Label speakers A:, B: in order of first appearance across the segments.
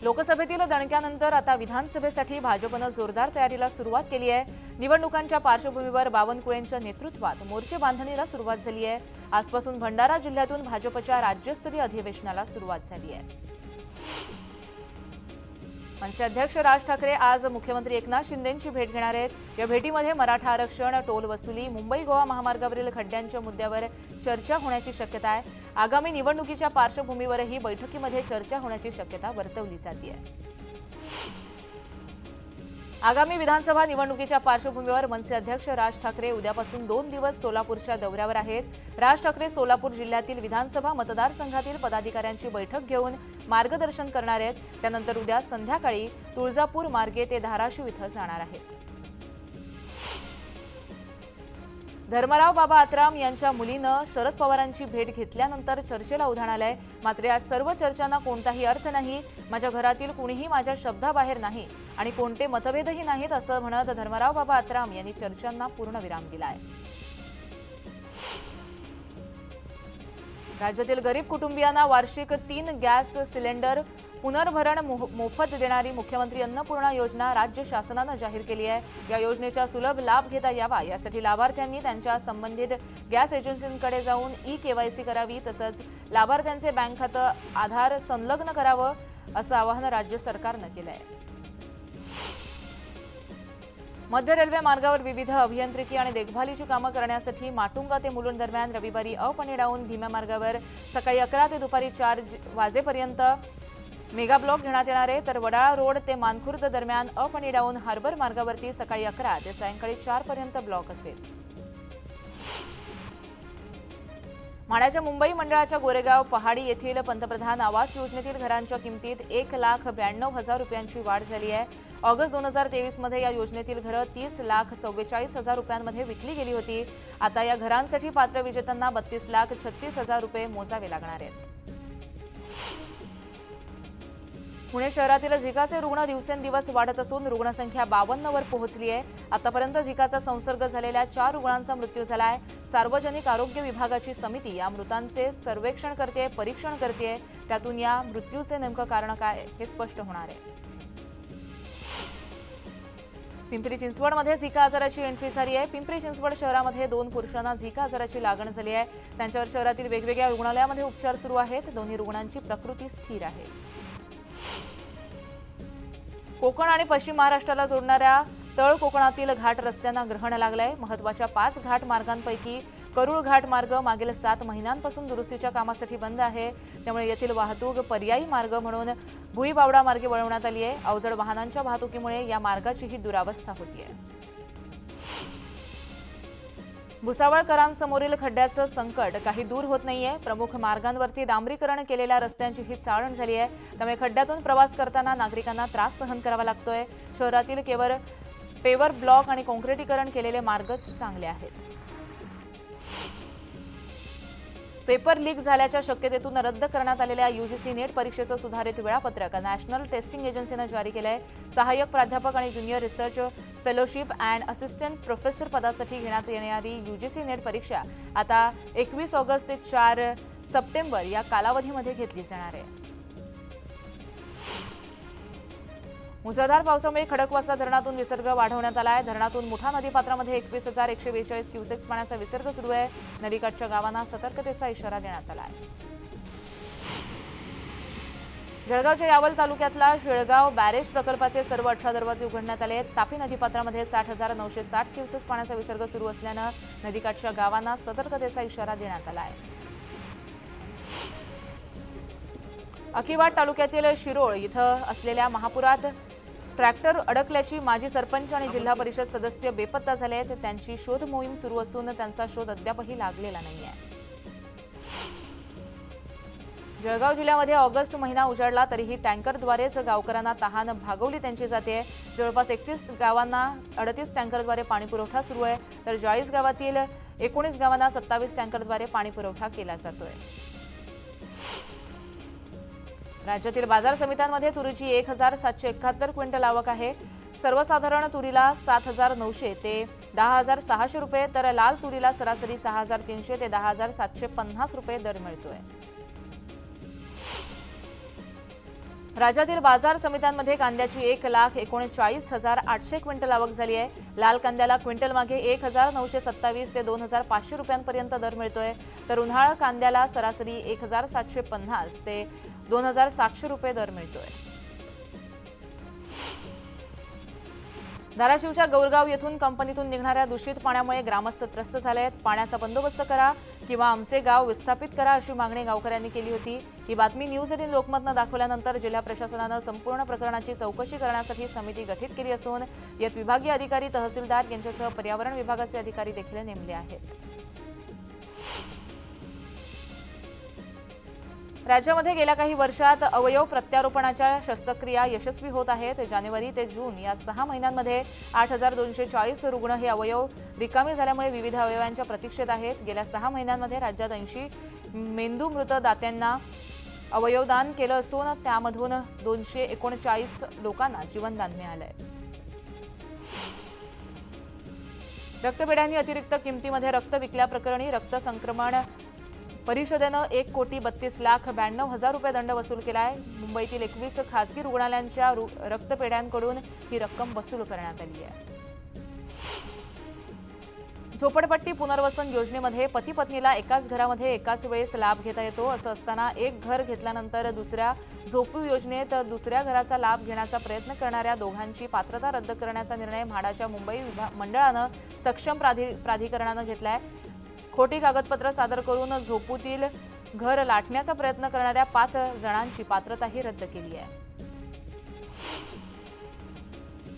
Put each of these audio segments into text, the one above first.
A: लोकसभेतील दणक्यानंतर आता विधानसभेसाठी भाजपनं जोरदार तयारीला सुरुवात केली आहे। निवडणुकांच्या पार्श्वभूमीवर बावनकुळेंच्या नेतृत्वात मोर्चे बांधणीला सुरुवात झाली आहे। आजपासून भंडारा जिल्ह्यातून भाजपच्या राज्यस्तरीय अधिवेशनाला सुरुवात झाली आहे। मनसे अध्यक्ष राज ठाकरे आज मुख्यमंत्री एकनाथ शिंदेंची भेट घेणार आहेत। या भेटीमध्ये मराठा आरक्षण, टोल वसुली, मुंबई गोवा महामार्गावरील खड्ड्यांच्या मुद्द्यावर चर्चा होण्याची शक्यता आहे। आगामी निवडणुकीच्या पार्श्वभूमीवरही बैठकीमध्ये चर्चा होण्याची शक्यता वर्तवली जाते आहे। आगामी विधानसभा निवडणुकीच्या पार्श्वभूमीवर मनसे अध्यक्ष राज ठाकरे उद्यापासून 2 दिवस सोलापूरच्या दौऱ्यावर आहेत। राज ठाकरे सोलापूर जिल्ह्यातील विधानसभा मतदारसंघातील पदाधिकाऱ्यांची बैठक घेऊन मार्गदर्शन करणार आहेत। त्यानंतर उद्या संध्याकाळी तुळजापूर मार्गे ते धाराशिव इथं जाणार आहेत। धर्मराव बाबा आत्राम यांच्या मुलीनं शरद पवारांची भेट घेतल्यानंतर चर्चेला उधाण आलंय। मात्र या सर्व चर्चांना कोणताही अर्थ नाही, माझ्या घरातील कुणीही माझ्या शब्दाबाहेर नाही आणि कोणते मतभेदही नाहीत असं म्हणत धर्मराव बाबा आत्राम यांनी चर्चांना पूर्णविराम दिलाय। राज्यातील गरीब कुटुंबियांना वार्षिक 3 गॅस सिलेंडर पुनर्भरण मोफत देणारी मुख्यमंत्री अन्नपूर्णा योजना राज्य शासनानं जाहीर केली आहे। या योजनेचा सुलभ लाभ घेता यावा यासाठी लाभार्थ्यांनी त्यांच्या संबंधित गॅस एजन्सींकडे जाऊन ई-केवायसी करावी, तसंच लाभार्थ्यांचे बँक खातं आधार संलग्न करावं असं आवाहन राज्य सरकारनं केलं आहे। मध्य रेल्वे मार्गावर विविध अभियांत्रिकी आणि देखभालीची कामं करण्यासाठी माटुंगा ते मुलुंड दरम्यान रविवारी अप आणि डाऊन धीम्या मार्गावर सकाळी 11 ते दुपारी 4 वाजेपर्यंत मेगा ब्लॉक घेण्यात येणार आहे। तर वडाळा रोड ते मानखुर्द दरम्यान अप आणि डाऊन हार्बर मार्गावरती सकाळी 11 ते सायंकाळी 4 पर्यंत ब्लॉक असेल। माढ्याच्या मुंबई मंडळाच्या गोरेगाव पहाडी येथील पंतप्रधान आवास योजनेतील घरांच्या किमतीत 1,92,000 रुपयांची वाढ झाली आहे। ऑगस्ट 2023 मध्ये या योजनेतील घरं 30,44,000 रुपयांमध्ये विकली गेली होती। आता या घरांसाठी पात्र विजेत्यांना 32,36,000 रुपये मोजावे लागणार आहेत। पुणे शहरातील झिकाचे रुग्ण दिवसेंदिवस वाढत असून रुग्णसंख्या 52 वर पोहोचली आहे। आतापर्यंत झिकाचा संसर्ग झालेल्या 4 रुग्णांचा मृत्यू झाला आहे। सार्वजनिक आरोग्य विभागाची समिती या मृतांचे सर्वेक्षण करते, परीक्षण करते। त्यातून या मृत्यूचे नेमकं कारण काय हे स्पष्ट होणार आहे। पिंपरी चिंचवडमध्ये झिका आजाराची एंट्री झाली आहे। पिंपरी चिंचवड शहरामध्ये 2 पुरुषांना झिका आजाराची लागण झाली आहे। त्यांच्यावर शहरातील वेगवेगळ्या रुग्णालयामध्ये उपचार सुरू आहेत। दोन्ही रुग्णांची प्रकृती स्थिर आहे। कोकण आणि पश्चिम महाराष्ट्राला जोडणाऱ्या तळ कोकणातील घाट रस्त्यांना ग्रहण लागलंय। महत्त्वाच्या 5 घाट मार्गांपैकी करूळ घाट मार्ग मागील 7 महिन्यांपासून दुरुस्तीच्या कामासाठी बंद आहे। त्यामुळे येथील वाहतूक पर्यायी मार्ग म्हणून भुईबावडा मार्गे वळवण्यात आली आहे। अवजड वाहनांच्या वाहतुकीमुळे या मार्गाचीही दुरावस्था होतीये। भुसावळकरांसमोरील खड्ड्याचं संकट काही दूर होत नाहीये। प्रमुख मार्गांवरती डांबरीकरण केलेल्या रस्त्यांची ही चाळण झाली आहे। त्यामुळे खड्ड्यातून प्रवास करताना नागरिकांना त्रास सहन करावा लागतोय। शहरातील केवळ पेवर ब्लॉक आणि काँक्रिटीकरण केलेले मार्गच चांगले आहेत। पेपर लीक झाल्याच्या शक्यतेतून रद्द करण्यात आलेल्या यूजीसी नेट परीक्षेचं सुधारित वेळापत्रक नॅशनल टेस्टिंग एजन्सीनं जारी केलं आहे। सहाय्यक प्राध्यापक आणि junior research fellowship and assistant professor पदासाठी घेण्यात येणारी यूजीसी नेट परीक्षा आता 21 ऑगस्ट ते 4 सप्टेंबर या कालावधीमध्ये घेतली जाणार आहे। मुसळधार पावसामुळे खडकवासला धरणातून विसर्ग वाढवण्यात आला आहे। धरणातून मुठा नदीपात्रामध्ये 21,142 क्युसेक्स पाण्याचा विसर्ग सुरू आहे। नदीकाठच्या गावांना सतर्कतेचा इशारा देण्यात आला आहे। जळगावच्या यावल तालुक्यातला शेळगाव बॅरेज प्रकल्पाचे सर्व 18 दरवाजे उघडण्यात आले आहेत। तापी नदीपात्रामध्ये 60,960 क्युसेक्स पाण्याचा विसर्ग सुरू असल्यानं नदीकाठच्या गावांना सतर्कतेचा इशारा देण्यात आला आहे। अकिवाड तालुक्यातील शिरोळ इथं असलेल्या महापुरात ट्रॅक्टर अडकल्याची माजी सरपंच आणि जिल्हा परिषद सदस्य बेपत्ता झाले आहेत। त्यांची शोध मोहीम सुरू असून त्यांचा शोध अद्यापही लागलेला नाहीये। जळगाव जिल्ह्यामध्ये ऑगस्ट महिना उजाडला तरीही टँकरद्वारेच गावकऱ्यांना तहान भागवली त्यांची जाते। जवळपास 31 गावांना 38 टँकरद्वारे पाणी पुरवठा सुरू आहे। तर 40 गावातील 19 गावांना 27 टँकरद्वारे पाणी पुरवठा केला जातोय। राज्यातील बाजार समित्यांमध्ये तुरीची 1,771 क्विंटल आवक आहे। सर्वसाधारण तुरीला 7,900 ते 10,600 रुपये तर लाल तुरीला सरासरी 6,300 ते 10,750 रुपये दर मिळतोय। राज्यातील बाजार समित्यांमध्ये कांद्याची 1,39,800 क्विंटल आवक झाली आहे. लाल कांद्याला क्विंटल मागे 1,927 ते 2,500 रुपयांपर्यंत दर मिळतोय, तर उन्हाळा कांद्याला सरासरी 1,750 ते 2,700 रुपये दर मिळतोय. धाराशिवच्या गौरगाव येथून कंपनीतून निघणाऱ्या दूषित पाण्यामुळे ग्रामस्थ त्रस्त झाले आहेत. पाण्याचा बंदोबस्त करा किंवा आमचे गाव विस्थापित करा अशी मागणी गावकऱ्यांनी केली होती. ही बातमी न्यूज 18 लोकमतनं दाखवल्यानंतर जिल्हा प्रशासनानं संपूर्ण प्रकरणाची चौकशी करण्यासाठी समिती गठीत केली असून यात विभागीय अधिकारी, तहसीलदार यांच्यासह पर्यावरण विभागाचे अधिकारी देखील नेमले आहेत. राज्यामध्ये गेल्या काही वर्षात अवयव प्रत्यारोपणाच्या शस्त्रक्रिया यशस्वी होत आहेत. जानेवारी ते जून या 6 महिन्यांमध्ये 8,240 रुग्ण हे अवयव रिकामे झाल्यामुळे विविध अवयवांच्या प्रतीक्षेत आहेत. गेल्या 6 महिन्यांमध्ये राज्यात 80 मेंदू मृत दात्यांना अवयवदान केलं असून त्यामधून 239 लोकांना जीवनदान मिळालंय. रक्तपेढ्यांनी अतिरिक्त किमतीमध्ये रक्त विकल्याप्रकरणी रक्त संक्रमण परिषदेनं 1,32,92,000 रुपये दंड वसूल केला आहे. मुंबईतील 21 खासगी रुग्णालयांच्या रक्तपेढ्यांकडून ही रक्कम वसूल करण्यात आली आहे. झोपडपट्टी पुनर्वसन योजनेमध्ये पती पत्नीला एकाच घरामध्ये एकाच वेळेस लाभ घेता येतो. असं असताना एक घर घेतल्यानंतर दुसऱ्या झोपू योजनेत दुसऱ्या घराचा लाभ घेण्याचा प्रयत्न करणाऱ्या दोघांची पात्रता रद्द करण्याचा निर्णय म्हाडाच्या मुंबई मंडळानं सक्षम प्राधिकरणानं घेतलाय. खोटी कागदपत्र सादर करून झोपूतील घर लाटण्याचा प्रयत्न करणाऱ्या 5 जणांची पात्रताही रद्द केली आहे.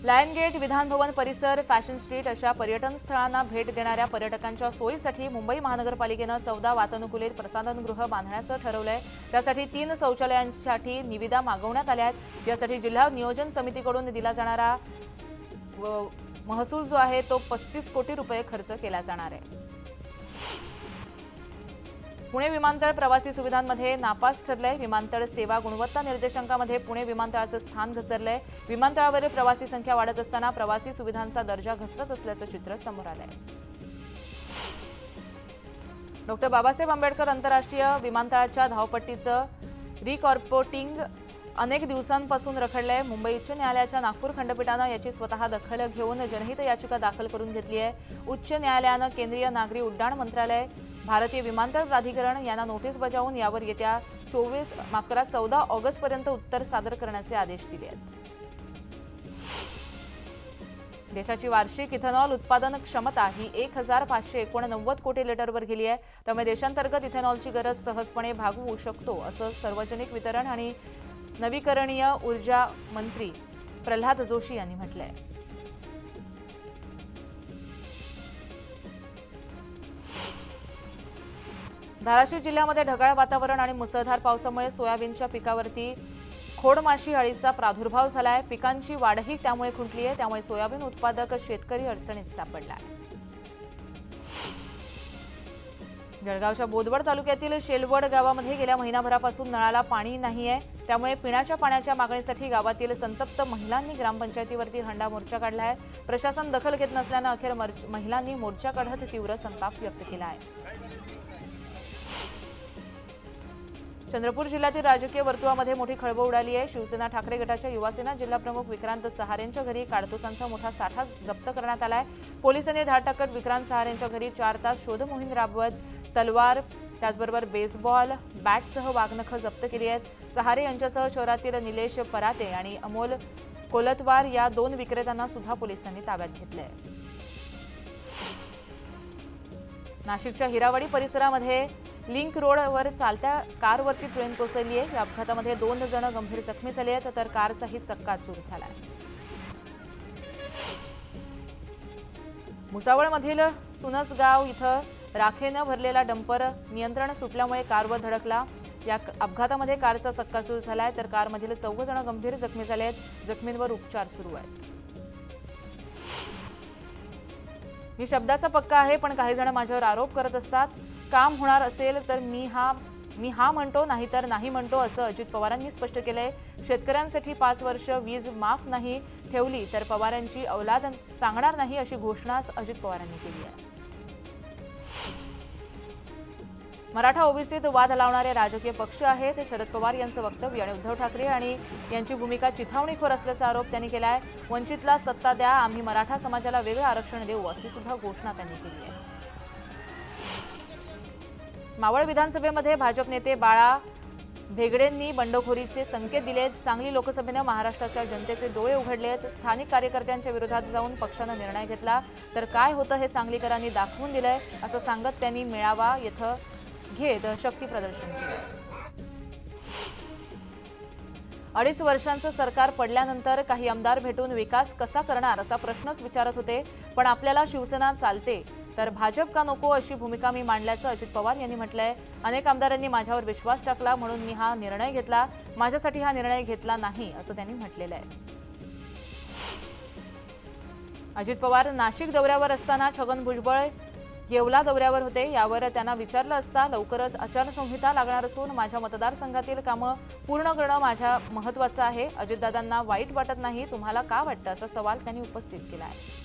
A: लायन गेट, विधान भवन परिसर, फॅशन स्ट्रीट अशा पर्यटन स्थळांना भेट देणाऱ्या पर्यटकांच्या सोयीसाठी मुंबई महानगरपालिकेनं 14 वातानुकूलित प्रसाधनगृह बांधण्याचं ठरवलंय. त्यासाठी 3 शौचालयांसाठी निविदा मागवण्यात आल्या आहेत. यासाठी जिल्हा नियोजन समितीकडून दिला जाणारा महसूल जो आहे तो 35 कोटी रुपये खर्च केला जाणार आहे. पुणे विमानतळ प्रवासी सुविधांमध्ये नापास ठरलंय. विमानतळ सेवा गुणवत्ता निर्देशांकामध्ये पुणे विमानतळाचं स्थान घसरलंय. विमानतळावरील प्रवासी संख्या वाढत असताना प्रवासी सुविधांचा दर्जा घसरत असल्याचं चित्र समोर आलंय. डॉ. बाबासाहेब आंबेडकर आंतरराष्ट्रीय विमानतळाच्या धावपट्टीचं रिकॉर्पोटिंग अनेक दिवसांपासून रखडलंय. मुंबई उच्च न्यायालयाच्या नागपूर खंडपीठानं याची स्वतः दखल घेऊन जनहित याचिका दाखल करून घेतली आहे. उच्च न्यायालयानं केंद्रीय नागरी उड्डाण मंत्रालय, भारतीय विमानतळ प्राधिकरण यांना नोटीस बजावून यावर येत्या 14 ऑगस्टपर्यंत उत्तर सादर करण्याचे आदेश दिले आहेत. देशाची वार्षिक इथेनॉल उत्पादन क्षमता ही 1,589 कोटी लिटरवर गेली आहे. त्यामुळे देशांतर्गत इथेनॉलची गरज सहजपणे भागवू शकतो असं सार्वजनिक वितरण आणि नवीकरणीय ऊर्जा मंत्री प्रल्हाद जोशी यांनी म्हटलंय. धाराशिव जिल्ह्यामध्ये ढगाळ वातावरण आणि मुसळधार पावसामुळे सोयाबीनच्या पिकावरती खोडमाशी अळीचा प्रादुर्भाव झालाय. पिकांची वाढही त्यामुळे खुंटली आहे. त्यामुळे सोयाबीन उत्पादक शेतकरी अडचणीत सापडला आहे. जळगावच्या बोदवड तालुक्यातील शेलवड गावामध्ये गेल्या महिनाभरापासून नळाला पाणी नाहीये. त्यामुळे पिण्याच्या पाण्याच्या मागणीसाठी गावातील संतप्त महिलांनी ग्रामपंचायतीवरती हंडा मोर्चा काढला आहे. प्रशासन दखल घेत नसल्यानं अखेर महिलांनी मोर्चा काढत तीव्र संताप व्यक्त केला आहे. चंद्रपूर जिल्ह्यातील राजकीय वर्तुळामध्ये मोठी खळबळ उडाली आहे. शिवसेना ठाकरे गटाच्या युवासेना जिल्हाप्रमुख विक्रांत सहारेंच्या घरी काडतुसांचा मोठा साठा जप्त करण्यात आलाय. पोलिसांनी धाड टाकत विक्रांत सहारेंच्या घरी 4 तास शोध मोहीम राबवत तलवार, त्याचबरोबर बेसबॉल बॅटसह वाघनखं जप्त केली आहेत. सहारे यांच्यासह शहरातील निलेश पराते आणि अमोल कोलतवार या 2 विक्रेत्यांना सुद्धा पोलिसांनी ताब्यात घेतलंय. नाशिकच्या हिरावाडी परिसरामध्ये लिंक रोडवर चालत्या कारवरती ट्रेन कोसळली आहे. या अपघातामध्ये 2 जण गंभीर जखमी झाले आहेत, तर कारचाही चक्काचूर झाला आहे. भुसावळमधील सुनसगाव इथं राखेनं भरलेला डंपर नियंत्रण सुटल्यामुळे कारवर धडकला. या अपघातामध्ये कारचा चक्काचूर झालाय, तर कारमधील 4 जण गंभीर जखमी झाले आहेत. जखमींवर उपचार सुरू आहेत. मी शब्दाचा पक्का आहे, पण काही जण माझ्यावर आरोप करत असतात. काम होणार असेल तर मी हा म्हणतो, नाहीतर नाही म्हणतो, असं अजित पवारांनी स्पष्ट केलंय. शेतकऱ्यांसाठी 5 वर्ष वीज माफ नाही ठेवली तर पवारांची औलाद सांगणार नाही, अशी घोषणाच अजित पवारांनी केली आहे. मराठा ओबीसीत वाद लावणारे राजकीय पक्ष आहेत शरद पवार यांचं वक्तव्य आणि उद्धव ठाकरे आणि यांची भूमिका चिथावणीखोर असल्याचा आरोप त्यांनी केलाय। वंचितला सत्ता द्या, आम्ही मराठा समाजाला वेगळं आरक्षण देऊ अशी सुद्धा घोषणा त्यांनी केली आहे। मावळ विधानसभेमध्ये भाजप नेते बाळा भेगडेंनी बंडखोरीचे संकेत दिलेत। सांगली लोकसभेने महाराष्ट्राच्या जनतेचे डोळे उघडलेत। स्थानिक कार्यकर्त्यांच्या विरोधात जाऊन पक्षाने निर्णय घेतला तर काय होतं हे सांगलीकरांनी दाखवून दिलंय असं सांगत त्यांनी मेळावा येथे घेत शक्ती प्रदर्शन केलं। 2.5 वर्षांचं सरकार पडल्यानंतर काही आमदार भेटून विकास कसा करणार असा प्रश्नच विचारत होते, पण आपल्याला शिवसेना चालते तर भाजप का नको अशी भूमिका मी मांडल्याचं अजित पवार यांनी म्हटलंय। अनेक आमदारांनी माझ्यावर विश्वास टाकला म्हणून मी हा निर्णय घेतला, माझ्यासाठी हा निर्णय घेतला नाही असं त्यांनी म्हटलेलं आहे। अजित पवार नाशिक दौऱ्यावर असताना छगन भुजबळ येवला दौऱ्यावर होते। यावर त्यांना विचारलं असता लवकरच आचारसंहिता लागणार असून माझ्या मतदारसंघातील कामं पूर्ण करणं माझ्या महत्त्वाचं आहे। अजितदादांना वाईट वाटत नाही, तुम्हाला का वाटतं असा सवाल त्यांनी उपस्थित केला आहे।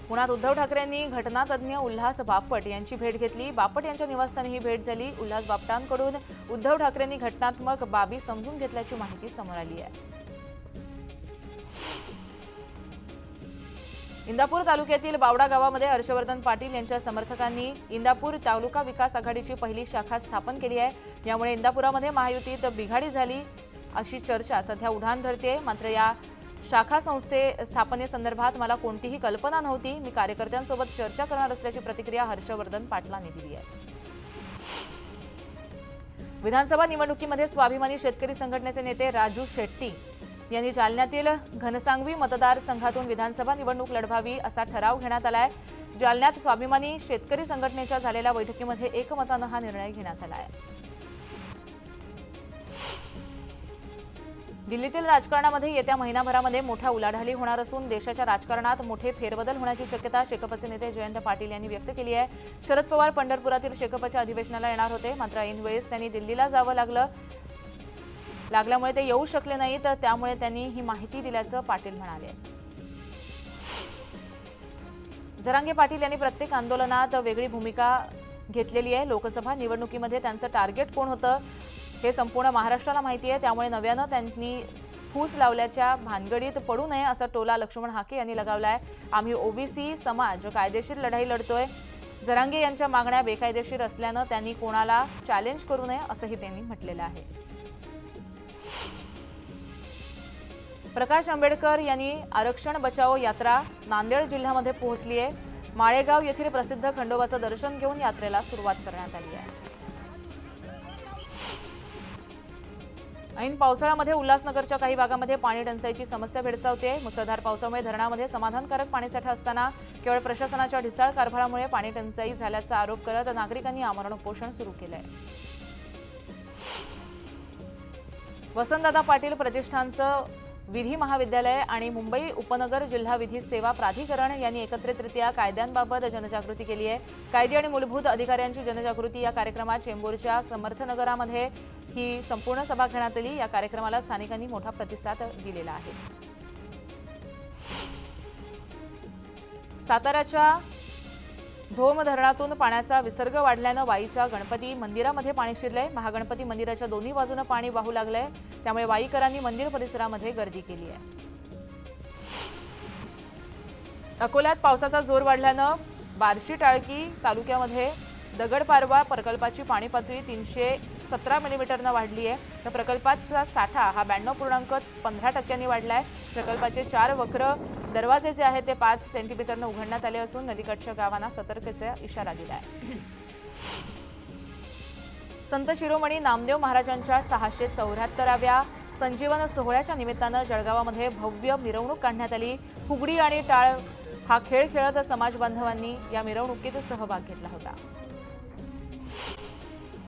A: पुण्यात उद्धव ठाकरेंनी घटनातज्ञ उल्हास बापट यांची भेट घेतली। बापट यांच्या निवासस्थानी ही भेट झाली। उल्हास बापटांकडून उद्धव ठाकरेंनी घटनात्मक बाबी समजून घेतल्याची माहिती समोर आली आहे। इंदापूर तालुक्यातील बावडा गावामध्ये हर्षवर्धन पाटील यांच्या समर्थकांनी इंदापूर तालुका विकास आघाडीची पहिली शाखा स्थापन केली आहे। यामुळे इंदापुरामध्ये महायुतीत बिघाडी झाली अशी चर्चा सध्या उधाण धरते। मात्र या शाखा संस्थे स्थापनेसंदर्भात मला कोणतीही कल्पना नव्हती, मी कार्यकर्त्यांसोबत चर्चा करणार असल्याची प्रतिक्रिया हर्षवर्धन पाटलांनी दिली आहे। विधानसभा निवडणुकीमध्ये स्वाभिमानी शेतकरी संघटनेचे नेते राजू शेट्टी यांनी जालन्यातील घनसांगवी मतदारसंघातून विधानसभा निवडणूक लढवावी असा ठराव घेण्यात आलाय। जालन्यात स्वाभिमानी शेतकरी संघटनेच्या झालेल्या बैठकीमध्ये एकमतानं हा निर्णय घेण्यात आला आहे। दिल्लीतील राजकारणामध्ये येत्या महिनाभरामध्ये मोठ्या उलाढाली होणार असून देशाच्या राजकारणात मोठे फेरबदल होण्याची शक्यता शेकापचे नेते जयंत पाटील यांनी व्यक्त केली आहे। शरद पवार पंढरपुरातील शेकापच्या अधिवेशनाला येणार होते, मात्र ऐनवेळेस त्यांनी दिल्लीला जावं लागल्यामुळे ते येऊ शकले नाही, तर त्यामुळे त्यांनी ही माहिती दिल्याचं पाटील म्हणाले। जरांगे पाटील यांनी प्रत्येक आंदोलनात वेगळी भूमिका घेतलेली आहे। लोकसभा निवडणुकीमध्ये त्यांचं टार्गेट कोण होतं हे संपूर्ण महाराष्ट्राला माहिती आहे, त्यामुळे नव्यानं त्यांनी फूस लावल्याच्या भानगडीत पडू नये असा टोला लक्ष्मण हाके यांनी लगावलाय। आम्ही ओबीसी समाज कायदेशीर लढाई लढतोय। जरांगे यांच्या मागण्या बेकायदेशीर असल्यानं त्यांनी कोणाला चॅलेंज करू नये असंही त्यांनी म्हटलेलं आहे। प्रकाश आंबेडकर यांनी आरक्षण बचाओ यात्रा नांदेड जिल्ह्यामध्ये पोहोचली आहे। माळेगाव येथील प्रसिद्ध खंडोबाचं दर्शन घेऊन यात्रेला सुरुवात करण्यात आली आहे। ऐन पावसाळ्यामध्ये उल्हासनगरच्या काही भागामध्ये पाणी टंचाईची समस्या भेडसावते। मुसळधार पावसामुळे धरणामध्ये समाधानकारक पाणीसाठा असताना केवळ प्रशासनाच्या ढिसाळ कारभारामुळे पाणी टंचाई झाल्याचा आरोप करत नागरिकांनी आमरण उपोषण सुरू केलं आहे। वसंतदादा पाटील प्रतिष्ठानचं विधी महाविद्यालय आणि मुंबई उपनगर जिल्हा विधी सेवा प्राधिकरण यांनी एकत्रितरित्या कायद्यांबाबत जनजागृती केली आहे। कायदे आणि मूलभूत अधिकाऱ्यांची जनजागृती या कार्यक्रमात चेंबूरच्या समर्थनगरामध्ये ही संपूर्ण सभा घेण्यात आली। या कार्यक्रमाला स्थानिकांनी मोठा प्रतिसाद दिलेला आहे। साताऱ्याच्या धोम धरणातून पाण्याचा विसर्ग वाढल्यानं वाईच्या गणपती मंदिरामध्ये पाणी शिरलंय। महागणपती मंदिराच्या दोन्ही बाजूने पाणी वाहू लागलंय, त्यामुळे वाईकरांनी मंदिर परिसरामध्ये गर्दी केली आहे। अकोल्यात पावसाचा जोर वाढल्यानं बार्शी टाळकी तालुक्यामध्ये दगडपारवा प्रकल्पाची पाणी पातळी 317 मिलीमीटरनं वाढली आहे। तर प्रकल्पाचा साठा हा 92.15% वाढलाय। प्रकल्पाचे 4 वक्र दरवाजे जे आहेत ते 5 सेंटीमीटरनं उघडण्यात आले असून नदीकाठच्या गावांना सतर्कतेचा इशारा दिला आहे। संत शिरोमणी नामदेव महाराजांच्या 674व्या संजीवन सोहळ्याच्या निमित्तानं जळगावामध्ये भव्य मिरवणूक काढण्यात आली। फुगडी आणि टाळ हा खेळ खेळत समाज बांधवांनी या मिरवणुकीत सहभाग घेतला होता।